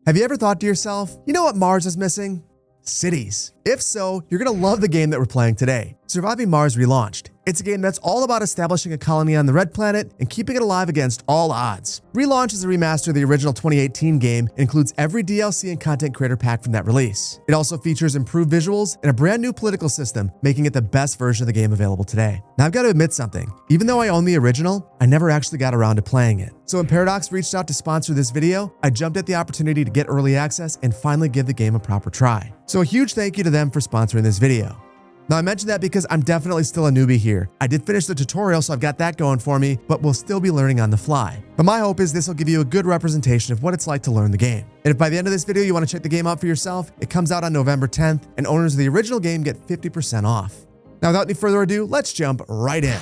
Have you ever thought to yourself, you know what Mars is missing? Cities. If so, you're going to love the game that we're playing today, Surviving Mars Relaunched. It's a game that's all about establishing a colony on the red planet and keeping it alive against all odds. Relaunched is a remaster of the original 2018 game and includes every DLC and content creator pack from that release. It also features improved visuals and a brand new political system, making it the best version of the game available today. Now I've got to admit something. Even though I own the original, I never actually got around to playing it. So when Paradox reached out to sponsor this video, I jumped at the opportunity to get early access and finally give the game a proper try. So a huge thank you to them for sponsoring this video. Now I mentioned that because I'm definitely still a newbie here. I did finish the tutorial, so I've got that going for me, but we'll still be learning on the fly. But my hope is this will give you a good representation of what it's like to learn the game. And if by the end of this video you want to check the game out for yourself, it comes out on November 10th, and owners of the original game get 50% off. Now without any further ado, let's jump right in.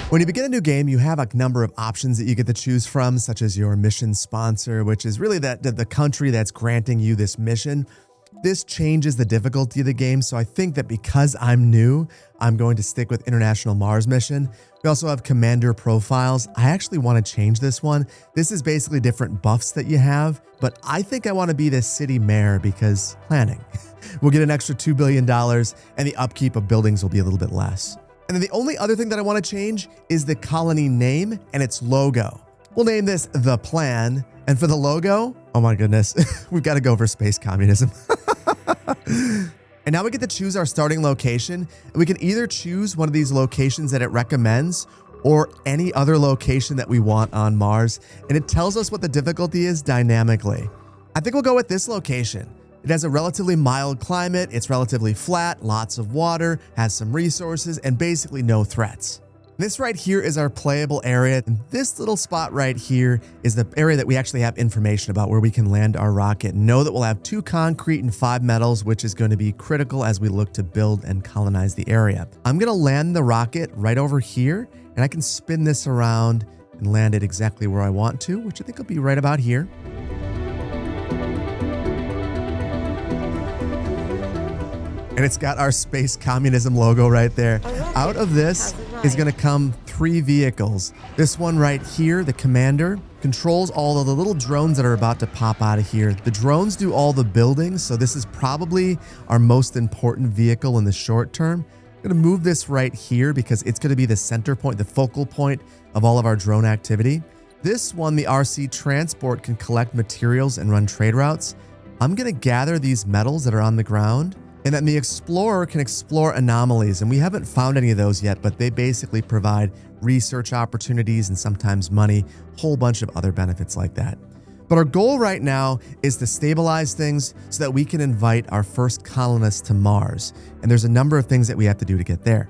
When you begin a new game, you have a number of options that you get to choose from, such as your mission sponsor, which is really the country that's granting you this mission. This changes the difficulty of the game, so I think that because I'm new, I'm going to stick with International Mars Mission. We also have Commander Profiles. I actually want to change this one. This is basically different buffs that you have, but I think I want to be the city mayor because planning. We'll get an extra $2 billion, and the upkeep of buildings will be a little bit less. And then the only other thing that I want to change is the colony name and its logo. We'll name this The Plan, and for the logo, oh my goodness, we've got to go for space communism. And now we get to choose our starting location, and we can either choose one of these locations that it recommends or any other location that we want on Mars, and it tells us what the difficulty is dynamically. I think we'll go with this location. It has a relatively mild climate, it's relatively flat, lots of water, has some resources, and basically no threats. This right here is our playable area, and this little spot right here is the area that we actually have information about where we can land our rocket. Know that we'll have 2 concrete and 5 metals, which is going to be critical as we look to build and colonize the area. I'm going to land the rocket right over here, and I can spin this around and land it exactly where I want to, which I think will be right about here. And it's got our space communism logo right there. Out of this is going to come 3 vehicles. This one right here, the Commander, controls all of the little drones that are about to pop out of here. The drones do all the building, so this is probably our most important vehicle in the short term. I'm going to move this right here because it's going to be the center point, the focal point of all of our drone activity. This one, the RC Transport, can collect materials and run trade routes. I'm going to gather these metals that are on the ground. And then the Explorer can explore anomalies, and we haven't found any of those yet, but they basically provide research opportunities and sometimes money, a whole bunch of other benefits like that. But our goal right now is to stabilize things so that we can invite our first colonists to Mars. And there's a number of things that we have to do to get there.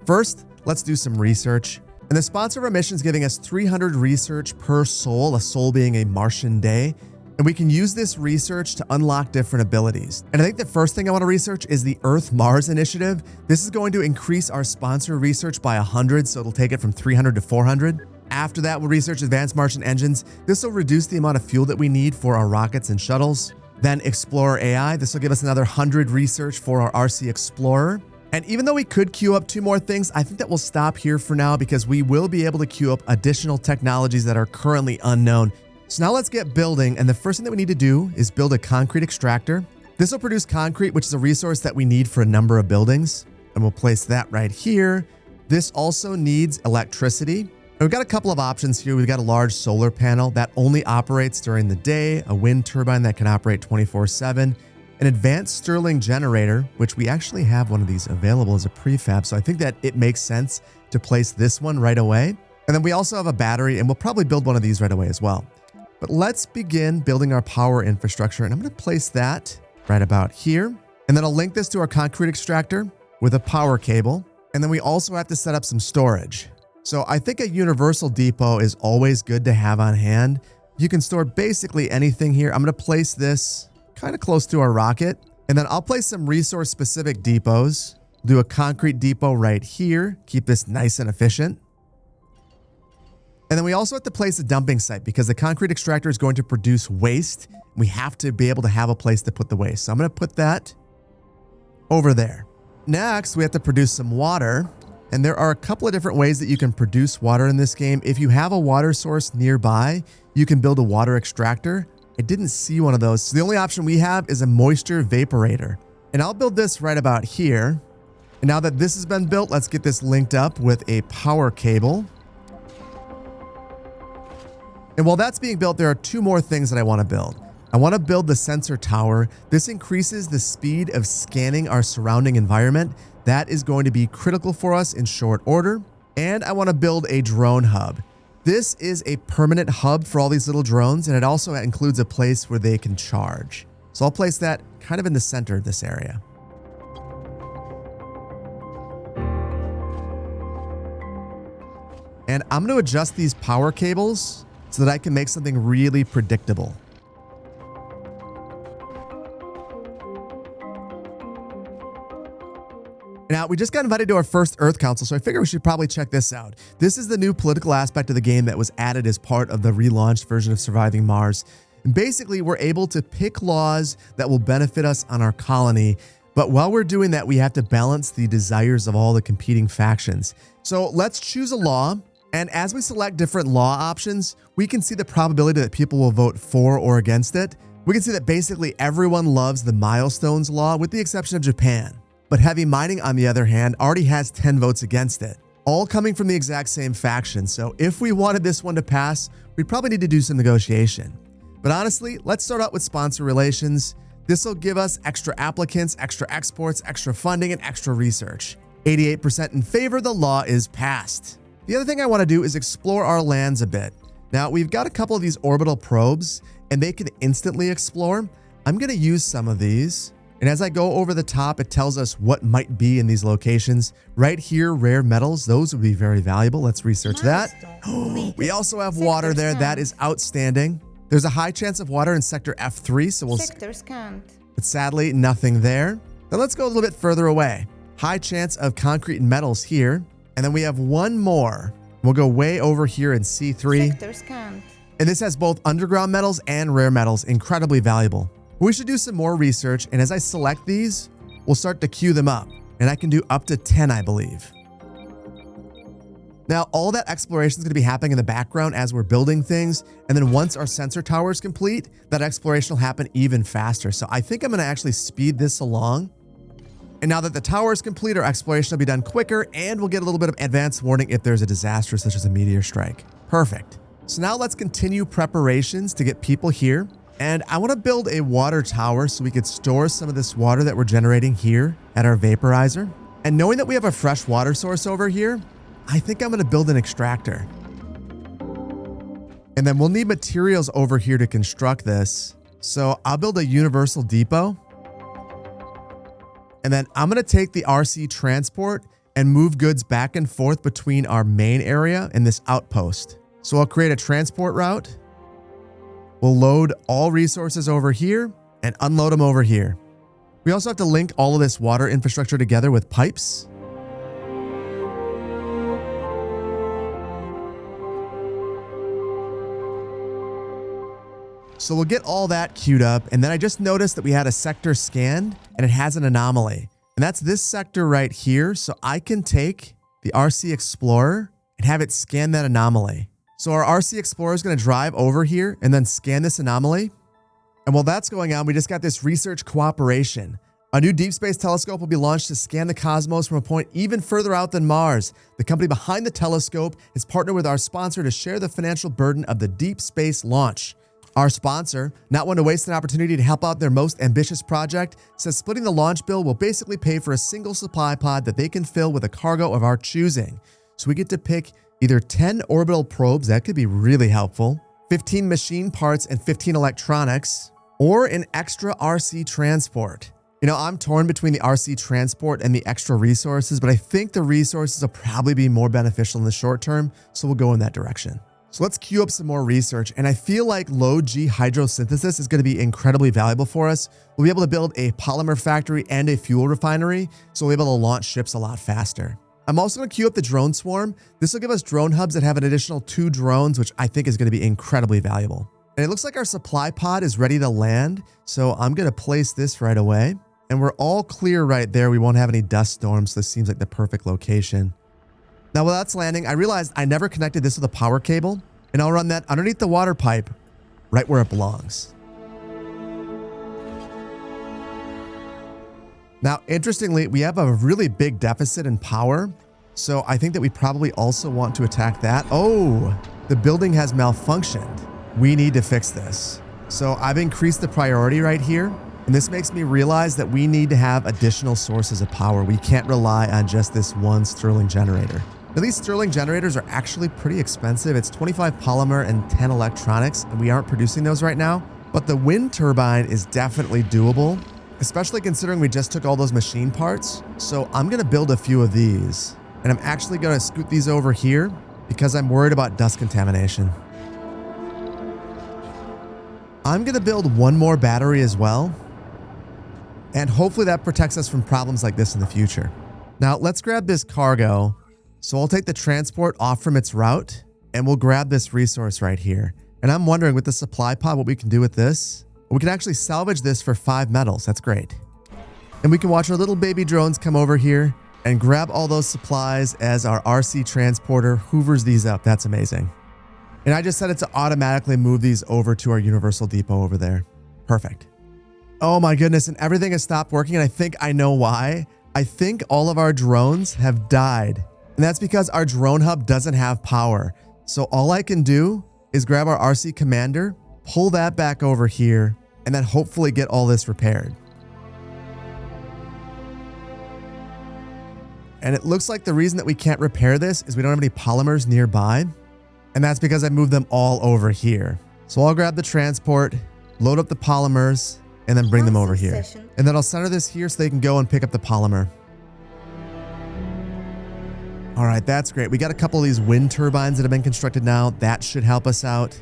First, let's do some research. And the sponsor of our mission is giving us 300 research per soul, a soul being a Martian day. And we can use this research to unlock different abilities. And I think the first thing I want to research is the Earth-Mars initiative. This is going to increase our sponsor research by 100, so it'll take it from 300 to 400. After that, we'll research advanced Martian engines. This will reduce the amount of fuel that we need for our rockets and shuttles. Then Explorer AI. This will give us another 100 research for our RC Explorer. And even though we could queue up 2 more things, I think that we'll stop here for now because we will be able to queue up additional technologies that are currently unknown. So now let's get building, and the first thing that we need to do is build a concrete extractor. This will produce concrete, which is a resource that we need for a number of buildings, and we'll place that right here. This also needs electricity. And we've got a couple of options here. We've got a large solar panel that only operates during the day, a wind turbine that can operate 24/7, an advanced Stirling generator, which we actually have one of these available as a prefab, so I think that it makes sense to place this one right away. And then we also have a battery, and we'll probably build one of these right away as well. But let's begin building our power infrastructure, and I'm going to place that right about here. And then I'll link this to our concrete extractor with a power cable. And then we also have to set up some storage. So I think a universal depot is always good to have on hand. You can store basically anything here. I'm going to place this kind of close to our rocket. And then I'll place some resource-specific depots. Do a concrete depot right here. Keep this nice and efficient. And then we also have to place a dumping site because the concrete extractor is going to produce waste. We have to be able to have a place to put the waste. So I'm going to put that over there. Next, we have to produce some water. And there are a couple of different ways that you can produce water in this game. If you have a water source nearby, you can build a water extractor. I didn't see one of those. So the only option we have is a moisture vaporator. And I'll build this right about here. And now that this has been built, let's get this linked up with a power cable. And while that's being built, there are two more things that I want to build. I want to build the sensor tower. This increases the speed of scanning our surrounding environment. That is going to be critical for us in short order. And I want to build a drone hub. This is a permanent hub for all these little drones, and it also includes a place where they can charge. So I'll place that kind of in the center of this area. And I'm going to adjust these power cables so that I can make something really predictable. Now, we just got invited to our first Earth Council, so I figure we should probably check this out. This is the new political aspect of the game that was added as part of the relaunched version of Surviving Mars. And basically, we're able to pick laws that will benefit us on our colony. But while we're doing that, we have to balance the desires of all the competing factions. So let's choose a law. And as we select different law options, we can see the probability that people will vote for or against it. We can see that basically everyone loves the milestones law, with the exception of Japan. But heavy mining, on the other hand, already has 10 votes against it, all coming from the exact same faction. So if we wanted this one to pass, we'd probably need to do some negotiation. But honestly, let's start out with sponsor relations. This will give us extra applicants, extra exports, extra funding, and extra research. 88% in favor, the law is passed. The other thing I want to do is explore our lands a bit. Now, we've got a couple of these orbital probes, and they can instantly explore. I'm going to use some of these. And as I go over the top, it tells us what might be in these locations. Right here, rare metals, those would be very valuable. Let's research that. We also have water there. That is outstanding. There's a high chance of water in sector F3, so we'll Sector scanned. But sadly, nothing there. Now let's go a little bit further away. High chance of concrete and metals here. And then we have one more. We'll go way over here in C3. Sector scanned. And this has both underground metals and rare metals, incredibly valuable. We should do some more research, and as I select these, we'll start to queue them up. And I can do up to 10, I believe. Now, all that exploration is going to be happening in the background as we're building things. And then once our sensor tower is complete, that exploration will happen even faster. So I think I'm going to actually speed this along. And now that the tower is complete, our exploration will be done quicker, and we'll get a little bit of advance warning if there's a disaster such as a meteor strike. Perfect. So now let's continue preparations to get people here. And I want to build a water tower so we could store some of this water that we're generating here at our vaporizer. And knowing that we have a fresh water source over here, I think I'm going to build an extractor. And then we'll need materials over here to construct this. So I'll build a universal depot. And then I'm going to take the RC transport and move goods back and forth between our main area and this outpost. So I'll create a transport route. We'll load all resources over here and unload them over here. We also have to link all of this water infrastructure together with pipes. So we'll get all that queued up. And then I just noticed that we had a sector scanned and it has an anomaly. And that's this sector right here. So I can take the RC Explorer and have it scan that anomaly. So our RC Explorer is going to drive over here and then scan this anomaly. And while that's going on, we just got this research cooperation. A new deep space telescope will be launched to scan the cosmos from a point even further out than Mars. The company behind the telescope has partnered with our sponsor to share the financial burden of the deep space launch. Our sponsor, not one to waste an opportunity to help out their most ambitious project, says splitting the launch bill will basically pay for a single supply pod that they can fill with a cargo of our choosing. So we get to pick either 10 orbital probes, that could be really helpful, 15 machine parts and 15 electronics, or an extra RC transport. You know, I'm torn between the RC transport and the extra resources, but I think the resources will probably be more beneficial in the short term, so we'll go in that direction. So let's queue up some more research, and I feel like low G hydrosynthesis is going to be incredibly valuable for us. We'll be able to build a polymer factory and a fuel refinery, so we'll be able to launch ships a lot faster. I'm also going to queue up the drone swarm. This will give us drone hubs that have an additional 2 drones, which I think is going to be incredibly valuable. And it looks like our supply pod is ready to land, so I'm going to place this right away. And we're all clear right there. We won't have any dust storms, so this seems like the perfect location. Now while that's landing, I realized I never connected this with a power cable, and I'll run that underneath the water pipe right where it belongs. Now, interestingly, we have a really big deficit in power, so I think that we probably also want to attack that. Oh, the building has malfunctioned. We need to fix this. So I've increased the priority right here, and this makes me realize that we need to have additional sources of power. We can't rely on just this one Stirling generator. Now, these Stirling generators are actually pretty expensive. It's 25 polymer and 10 electronics, and we aren't producing those right now. But the wind turbine is definitely doable, especially considering we just took all those machine parts. So I'm going to build a few of these, and I'm actually going to scoot these over here because I'm worried about dust contamination. I'm going to build one more battery as well, and hopefully that protects us from problems like this in the future. Now let's grab this cargo. So I'll take the transport off from its route, and we'll grab this resource right here. And I'm wondering with the supply pod what we can do with this. We can actually salvage this for 5 metals. That's great. And we can watch our little baby drones come over here and grab all those supplies as our RC transporter hoovers these up. That's amazing. And I just set it to automatically move these over to our universal depot over there. Perfect. Oh my goodness, and everything has stopped working, and I think I know why. I think all of our drones have died. And that's because our drone hub doesn't have power. So all I can do is grab our RC commander, pull that back over here, and then hopefully get all this repaired. And it looks like the reason that we can't repair this is we don't have any polymers nearby. And that's because I moved them all over here. So I'll grab the transport, load up the polymers, and then bring them over here. And then I'll center this here so they can go and pick up the polymer. All right, that's great. We got a couple of these wind turbines that have been constructed now. That should help us out.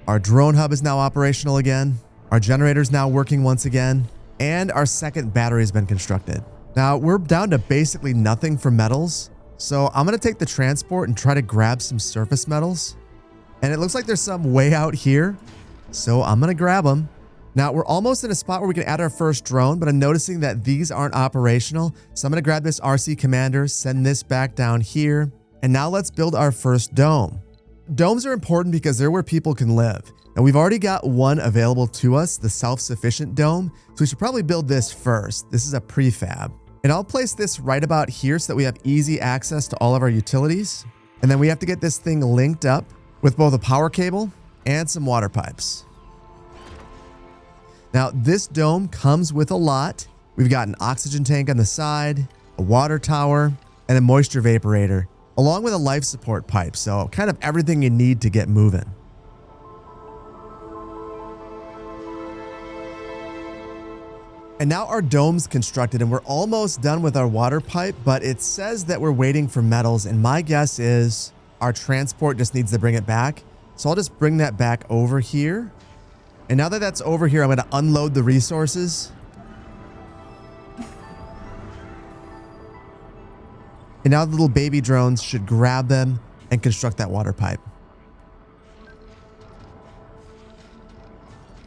Our drone hub is now operational again. Our generator's now working once again. And our second battery has been constructed. Now, we're down to basically nothing for metals. So I'm going to take the transport and try to grab some surface metals. And it looks like there's some way out here. So I'm going to grab them. Now, we're almost in a spot where we can add our first drone, but I'm noticing that these aren't operational. So I'm going to grab this RC commander, send this back down here. And now let's build our first dome. Domes are important because they're where people can live. And we've already got one available to us, the self-sufficient dome. So we should probably build this first. This is a prefab. And I'll place this right about here so that we have easy access to all of our utilities. And then we have to get this thing linked up with both a power cable and some water pipes. Now, this dome comes with a lot. We've got an oxygen tank on the side, a water tower, and a moisture vaporator, along with a life support pipe. So kind of everything you need to get moving. And now our dome's constructed and we're almost done with our water pipe, but it says that we're waiting for metals. And my guess is our transport just needs to bring it back. So I'll just bring that back over here. And now that that's over here, I'm going to unload the resources. And now the little baby drones should grab them and construct that water pipe.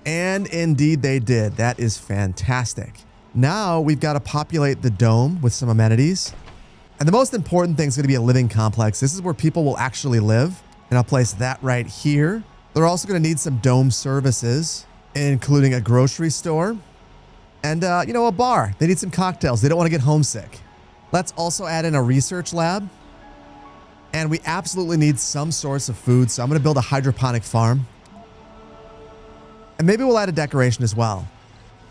And indeed they did. That is fantastic. Now we've got to populate the dome with some amenities. And the most important thing is going to be a living complex. This is where people will actually live. And I'll place that right here. They're also going to need some dome services, including a grocery store and, a bar. They need some cocktails. They don't want to get homesick. Let's also add in a research lab. And we absolutely need some source of food. So I'm going to build a hydroponic farm. And maybe we'll add a decoration as well.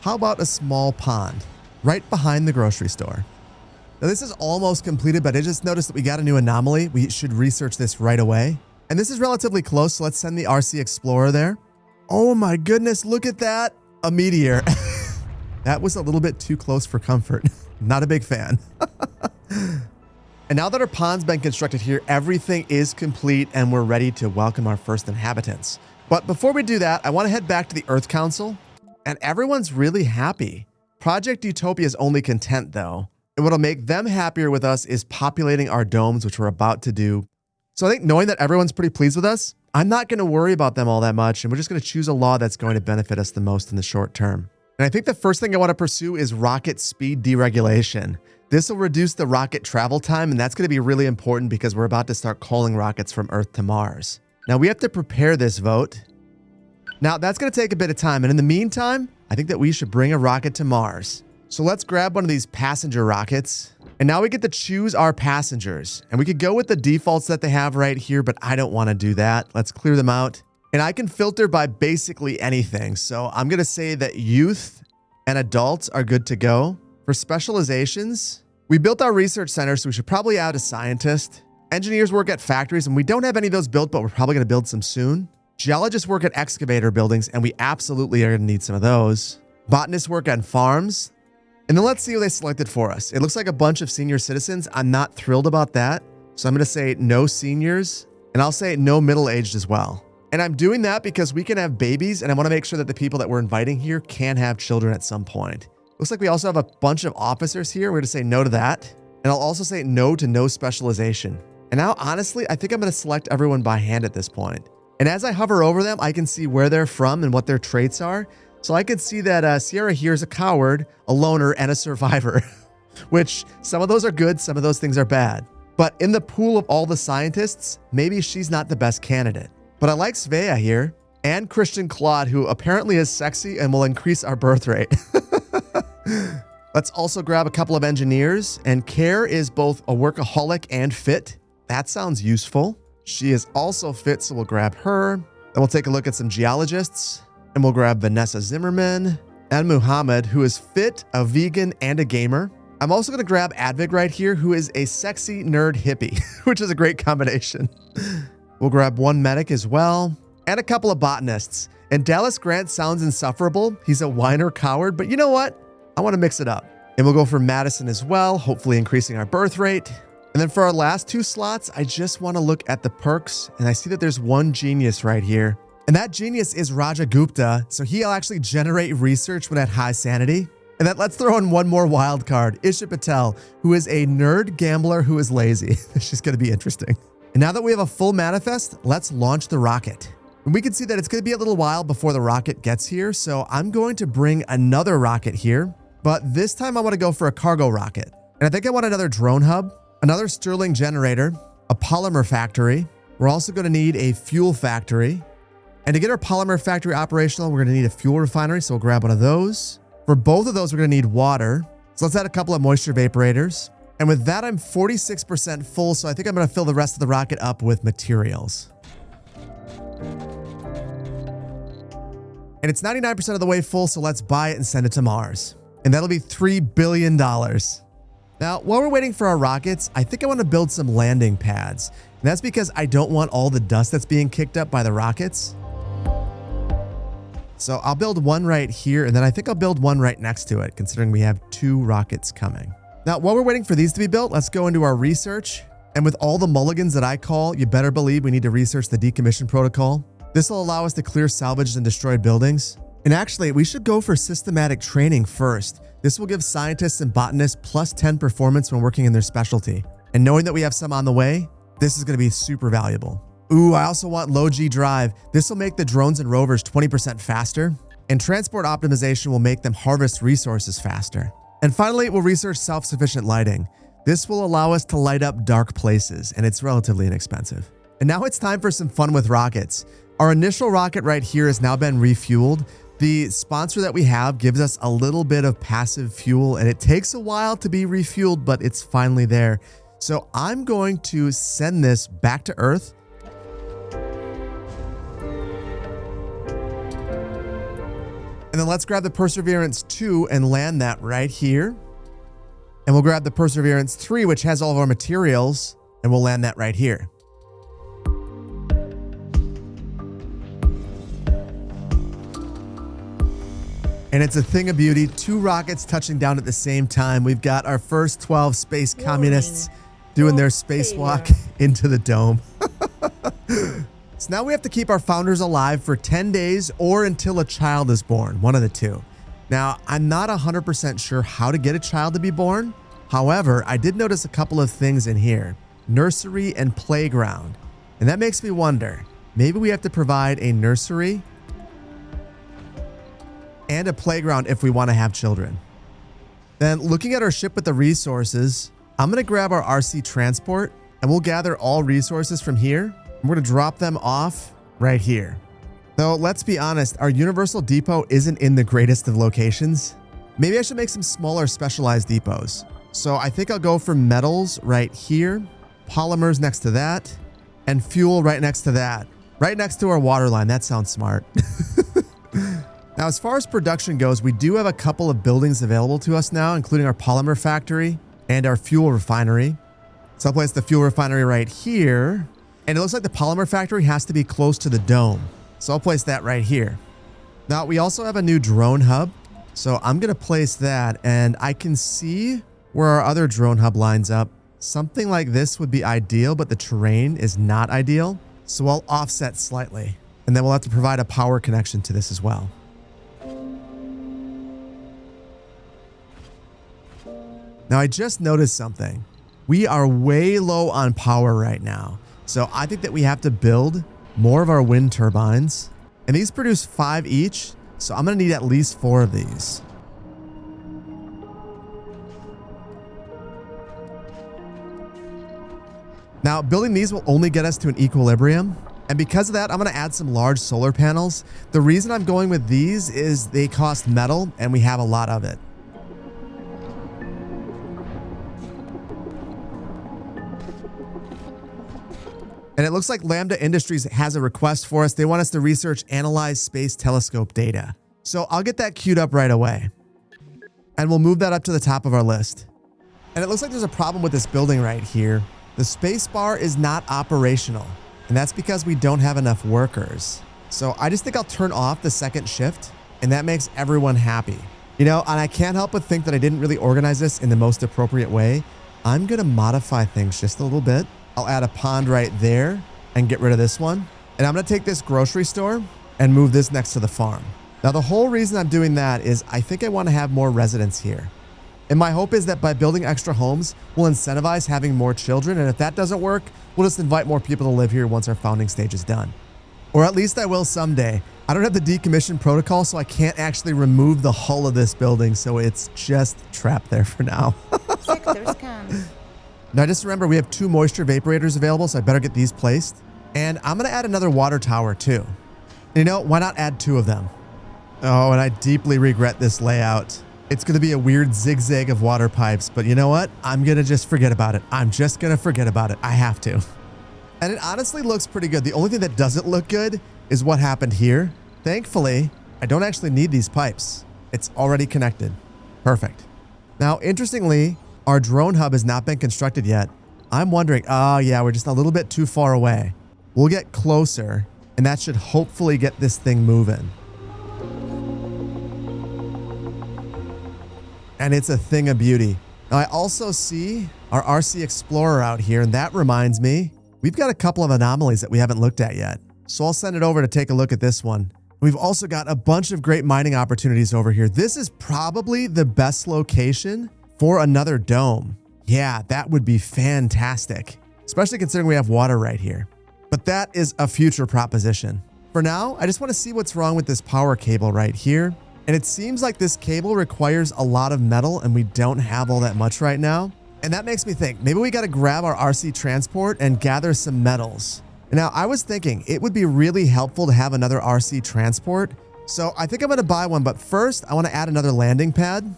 How about a small pond right behind the grocery store? Now this is almost completed, but I just noticed that we got a new anomaly. We should research this right away. And this is relatively close, so let's send the RC Explorer there. Oh my goodness, look at that. A meteor. That was a little bit too close for comfort. Not a big fan. And now that our pond's been constructed here, everything is complete and we're ready to welcome our first inhabitants. But before we do that, I want to head back to the Earth Council. And everyone's really happy. Project Utopia is only content though. And what'll make them happier with us is populating our domes, which we're about to do. So I think knowing that everyone's pretty pleased with us, I'm not going to worry about them all that much. And we're just going to choose a law that's going to benefit us the most in the short term. And I think the first thing I want to pursue is rocket speed deregulation. This will reduce the rocket travel time, and that's going to be really important because we're about to start calling rockets from Earth to Mars. Now, we have to prepare this vote. Now, that's going to take a bit of time, and in the meantime, I think that we should bring a rocket to Mars. So let's grab one of these passenger rockets, and now we get to choose our passengers. And we could go with the defaults that they have right here, but I don't want to do that. Let's clear them out. And I can filter by basically anything. So I'm going to say that youth and adults are good to go. For specializations, we built our research center, so we should probably add a scientist. Engineers work at factories, and we don't have any of those built, but we're probably going to build some soon. Geologists work at excavator buildings, and we absolutely are going to need some of those. Botanists work on farms. And then let's see who they selected for us. It looks like a bunch of senior citizens. I'm not thrilled about that. So I'm going to say no seniors, and I'll say no middle-aged as well. And I'm doing that because we can have babies, and I want to make sure that the people that we're inviting here can have children at some point. Looks like we also have a bunch of officers here. We're going to say no to that. And I'll also say no to no specialization. And now, honestly, I think I'm going to select everyone by hand at this point. And as I hover over them, I can see where they're from and what their traits are. So I could see that Sierra here is a coward, a loner, and a survivor, which some of those are good, some of those things are bad. But in the pool of all the scientists, maybe she's not the best candidate. But I like Svea here and Christian Claude, who apparently is sexy and will increase our birth rate. Let's also grab a couple of engineers, and Care is both a workaholic and fit. That sounds useful. She is also fit, so we'll grab her. Then we'll take a look at some geologists, and we'll grab Vanessa Zimmerman and Muhammad, who is fit, a vegan, and a gamer. I'm also going to grab Advig right here, who is a sexy nerd hippie, which is a great combination. We'll grab one medic as well, and a couple of botanists. And Dallas Grant sounds insufferable. He's a whiner coward, but you know what? I want to mix it up. And we'll go for Madison as well, hopefully increasing our birth rate. And then for our last two slots, I just want to look at the perks, and I see that there's one genius right here. And that genius is Raja Gupta, so he'll actually generate research when at high sanity. And then let's throw in one more wild card, Isha Patel, who is a nerd gambler who is lazy. She's going to be interesting. And now that we have a full manifest, let's launch the rocket. And we can see that it's going to be a little while before the rocket gets here, so I'm going to bring another rocket here. But this time I want to go for a cargo rocket. And I think I want another drone hub, another Stirling generator, a polymer factory. We're also going to need a fuel factory. And to get our polymer factory operational, we're going to need a fuel refinery, so we'll grab one of those. For both of those, we're going to need water. So let's add a couple of moisture evaporators. And with that, I'm 46% full, so I think I'm going to fill the rest of the rocket up with materials. And it's 99% of the way full, so let's buy it and send it to Mars. And that'll be $3 billion. Now, while we're waiting for our rockets, I think I want to build some landing pads. And that's because I don't want all the dust that's being kicked up by the rockets. So I'll build one right here, and then I think I'll build one right next to it, considering we have 2 rockets coming. Now, while we're waiting for these to be built, let's go into our research. And with all the mulligans that I call, you better believe we need to research the decommission protocol. This will allow us to clear salvaged and destroyed buildings. And actually, we should go for systematic training first. This will give scientists and botanists plus 10 performance when working in their specialty. And knowing that we have some on the way, this is going to be super valuable. Ooh, I also want low G drive. This will make the drones and rovers 20% faster. And transport optimization will make them harvest resources faster. And finally, we'll research self-sufficient lighting. This will allow us to light up dark places, and it's relatively inexpensive. And now it's time for some fun with rockets. Our initial rocket right here has now been refueled. The sponsor that we have gives us a little bit of passive fuel, and it takes a while to be refueled, but it's finally there. So I'm going to send this back to Earth. And then let's grab the Perseverance 2 and land that right here. And we'll grab the Perseverance 3, which has all of our materials, and we'll land that right here. And it's a thing of beauty, 2 rockets touching down at the same time. We've got our first 12 space communists doing their spacewalk into the dome. So now we have to keep our founders alive for 10 days or until a child is born, one of the two. Now, I'm not 100% sure how to get a child to be born. However, I did notice a couple of things in here. Nursery and playground. And that makes me wonder, maybe we have to provide a nursery and a playground if we want to have children. Then looking at our ship with the resources, I'm going to grab our RC transport and we'll gather all resources from here. And we're going to drop them off right here. Though, let's be honest, our Universal Depot isn't in the greatest of locations. Maybe I should make some smaller specialized depots. So I think I'll go for metals right here, polymers next to that, and fuel right next to that. Right next to our water line. That sounds smart. Now, as far as production goes, we do have a couple of buildings available to us now, including our polymer factory and our fuel refinery. So I'll place the fuel refinery right here. And it looks like the polymer factory has to be close to the dome. So I'll place that right here. Now, we also have a new drone hub. So I'm going to place that, and I can see where our other drone hub lines up. Something like this would be ideal, but the terrain is not ideal. So I'll offset slightly, and then we'll have to provide a power connection to this as well. Now, I just noticed something. We are way low on power right now. So I think that we have to build more of our wind turbines. And these produce 5 each. So I'm going to need at least 4 of these. Now, building these will only get us to an equilibrium. And because of that, I'm going to add some large solar panels. The reason I'm going with these is they cost metal and we have a lot of it. And it looks like Lambda Industries has a request for us. They want us to research analyze space telescope data. So I'll get that queued up right away. And we'll move that up to the top of our list. And it looks like there's a problem with this building right here. The space bar is not operational. And that's because we don't have enough workers. So I just think I'll turn off the second shift, and that makes everyone happy. You know, and I can't help but think that I didn't really organize this in the most appropriate way. I'm going to modify things just a little bit. I'll add a pond right there and get rid of this one. And I'm going to take this grocery store and move this next to the farm. Now, the whole reason I'm doing that is I think I want to have more residents here. And my hope is that by building extra homes, we'll incentivize having more children. And if that doesn't work, we'll just invite more people to live here once our founding stage is done. Or at least I will someday. I don't have the decommission protocol, so I can't actually remove the hull of this building. So it's just trapped there for now. Sector scan. Now, just remember, we have 2 moisture vaporators available, so I better get these placed. And I'm going to add another water tower, too. And you know, why not add 2 of them? Oh, and I deeply regret this layout. It's going to be a weird zigzag of water pipes, but you know what? I'm going to just forget about it. I'm just going to forget about it. I have to. And it honestly looks pretty good. The only thing that doesn't look good is what happened here. Thankfully, I don't actually need these pipes. It's already connected. Perfect. Now, interestingly, our drone hub has not been constructed yet. I'm wondering, oh yeah, we're just a little bit too far away. We'll get closer, and that should hopefully get this thing moving. And it's a thing of beauty. Now, I also see our RC Explorer out here, and that reminds me, we've got a couple of anomalies that we haven't looked at yet. So I'll send it over to take a look at this one. We've also got a bunch of great mining opportunities over here. This is probably the best location for another dome. Yeah, that would be fantastic, especially considering we have water right here. But that is a future proposition. For now, I just want to see what's wrong with this power cable right here. And it seems like this cable requires a lot of metal, and we don't have all that much right now. And that makes me think, maybe we got to grab our RC transport and gather some metals. Now, I was thinking it would be really helpful to have another RC transport. So I think I'm going to buy one, but first I want to add another landing pad.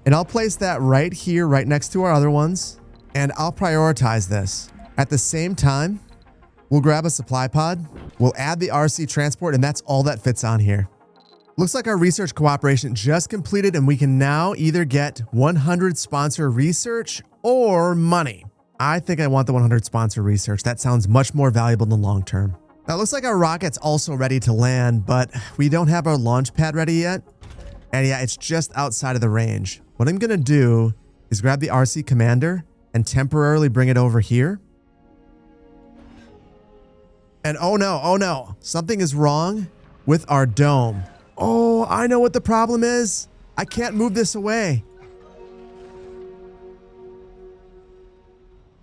And I'll place that right here, right next to our other ones. And I'll prioritize this. At the same time, we'll grab a supply pod. We'll add the RC transport, and that's all that fits on here. Looks like our research cooperation just completed, and we can now either get 100 sponsor research or money. I think I want the 100 sponsor research. That sounds much more valuable in the long term. Now, it looks like our rocket's also ready to land, but we don't have our launch pad ready yet. And yeah, it's just outside of the range. What I'm going to do is grab the RC Commander and temporarily bring it over here. And oh no, something is wrong with our dome. Oh, I know what the problem is. I can't move this away.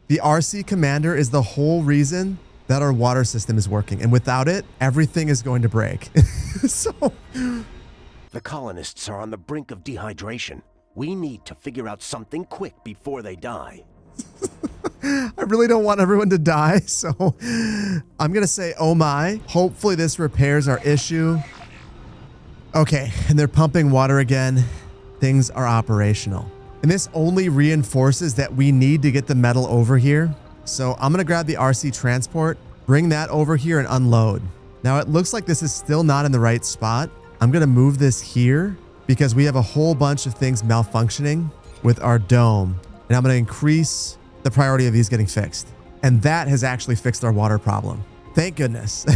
The RC Commander is the whole reason that our water system is working. And without it, everything is going to break. The colonists are on the brink of dehydration. We need to figure out something quick before they die. I really don't want everyone to die, so I'm going to say, oh my. Hopefully this repairs our issue. Okay, and they're pumping water again. Things are operational. And this only reinforces that we need to get the metal over here. So I'm going to grab the RC transport, bring that over here and unload. Now it looks like this is still not in the right spot. I'm going to move this here because we have a whole bunch of things malfunctioning with our dome. And I'm going to increase the priority of these getting fixed. And that has actually fixed our water problem. Thank goodness.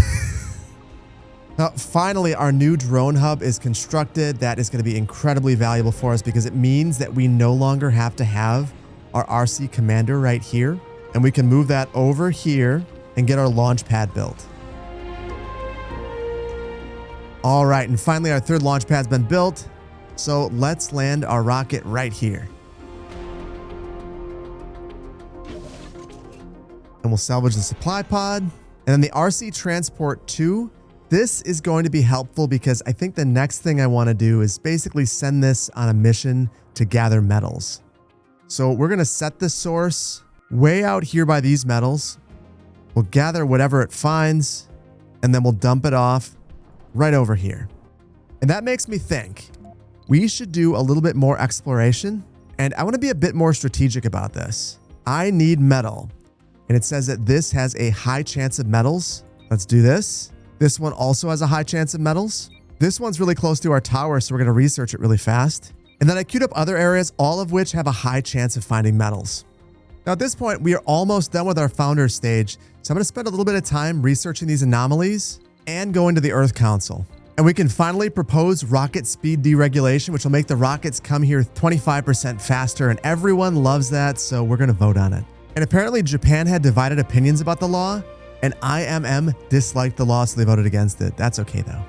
Now, finally, our new drone hub is constructed. That is going to be incredibly valuable for us because it means that we no longer have to have our RC commander right here. And we can move that over here and get our launch pad built. All right, and finally, our third launch pad's been built. So let's land our rocket right here. And we'll salvage the supply pod. And then the RC Transport 2. This is going to be helpful because I think the next thing I want to do is basically send this on a mission to gather metals. So we're going to set the source way out here by these metals. We'll gather whatever it finds, and then we'll dump it off right over here. And that makes me think we should do a little bit more exploration. And I want to be a bit more strategic about this. I need metal. And it says that this has a high chance of metals. Let's do this. This one also has a high chance of metals. This one's really close to our tower, so we're going to research it really fast. And then I queued up other areas, all of which have a high chance of finding metals. Now at this point, we are almost done with our Founders stage. So I'm going to spend a little bit of time researching these anomalies and going to the Earth Council. And we can finally propose rocket speed deregulation, which will make the rockets come here 25% faster. And everyone loves that, so we're going to vote on it. And apparently Japan had divided opinions about the law, and IMM disliked the law, so they voted against it. That's okay though.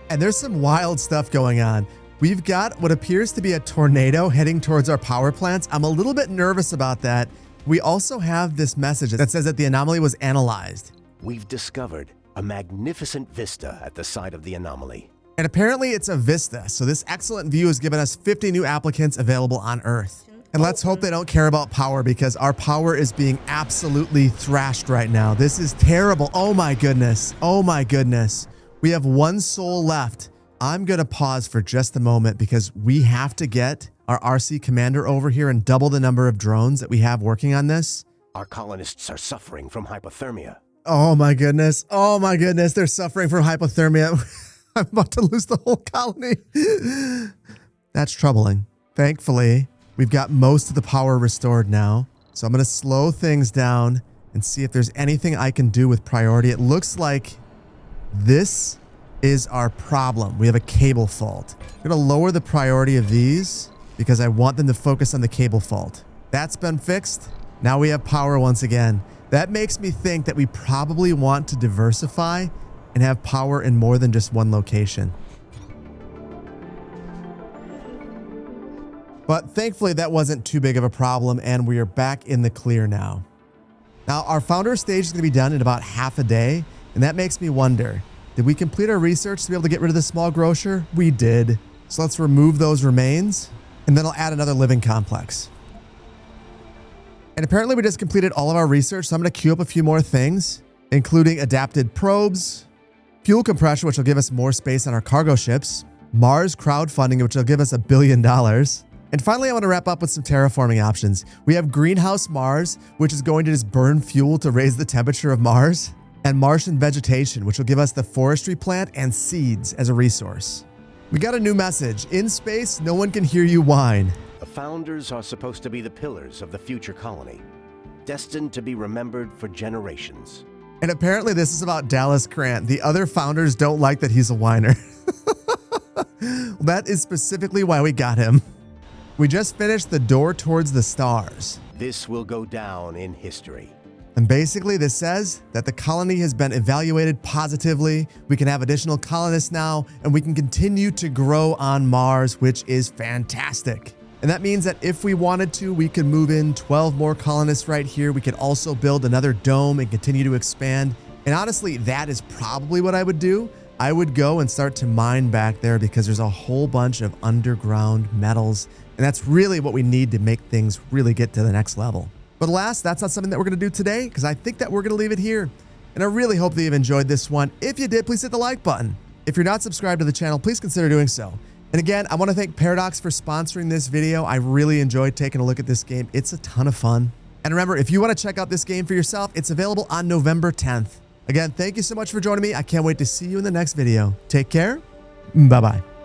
And there's some wild stuff going on. We've got what appears to be a tornado heading towards our power plants. I'm a little bit nervous about that. We also have this message that says that the anomaly was analyzed. We've discovered a magnificent vista at the site of the anomaly. And apparently it's a vista, so this excellent view has given us 50 new applicants available on Earth. And let's hope they don't care about power because our power is being absolutely thrashed right now. This is terrible. Oh my goodness. Oh my goodness. We have one soul left. I'm going to pause for just a moment because we have to get our RC commander over here and double the number of drones that we have working on this. Our colonists are suffering from hypothermia. Oh my goodness. Oh my goodness. They're suffering from hypothermia. I'm about to lose the whole colony. That's troubling. Thankfully, we've got most of the power restored now. So I'm going to slow things down and see if there's anything I can do with priority. It looks like this is our problem. We have a cable fault. I'm going to lower the priority of these because I want them to focus on the cable fault. That's been fixed. Now we have power once again. That makes me think that we probably want to diversify and have power in more than just one location. But thankfully that wasn't too big of a problem and we are back in the clear now. Now our founder stage is going to be done in about half a day, and that makes me wonder, did we complete our research to be able to get rid of the small grocer? We did. So let's remove those remains and then I'll add another living complex. And apparently we just completed all of our research, so I'm going to queue up a few more things, including adapted probes, fuel compression, which will give us more space on our cargo ships, Mars crowdfunding, which will give us $1 billion. And finally, I want to wrap up with some terraforming options. We have Greenhouse Mars, which is going to just burn fuel to raise the temperature of Mars, and Martian vegetation, which will give us the forestry plant and seeds as a resource. We got a new message. In space, no one can hear you whine. The founders are supposed to be the pillars of the future colony, destined to be remembered for generations. And apparently this is about Dallas Grant. The other founders don't like that he's a whiner. That is specifically why we got him. We just finished the door towards the stars. This will go down in history. And basically this says that the colony has been evaluated positively. We can have additional colonists now, and we can continue to grow on Mars, which is fantastic. And that means that if we wanted to, we could move in 12 more colonists right here. We could also build another dome and continue to expand. And honestly, that is probably what I would do. I would go and start to mine back there because there's a whole bunch of underground metals And that's really what we need to make things really get to the next level. But alas, that's not something that we're going to do today, because I think that we're going to leave it here. And I really hope that you've enjoyed this one. If you did, please hit the like button. If you're not subscribed to the channel, please consider doing so. And again, I want to thank Paradox for sponsoring this video. I really enjoyed taking a look at this game. It's a ton of fun. And remember, if you want to check out this game for yourself, it's available on November 10th. Again, thank you so much for joining me. I can't wait to see you in the next video. Take care. Bye-bye.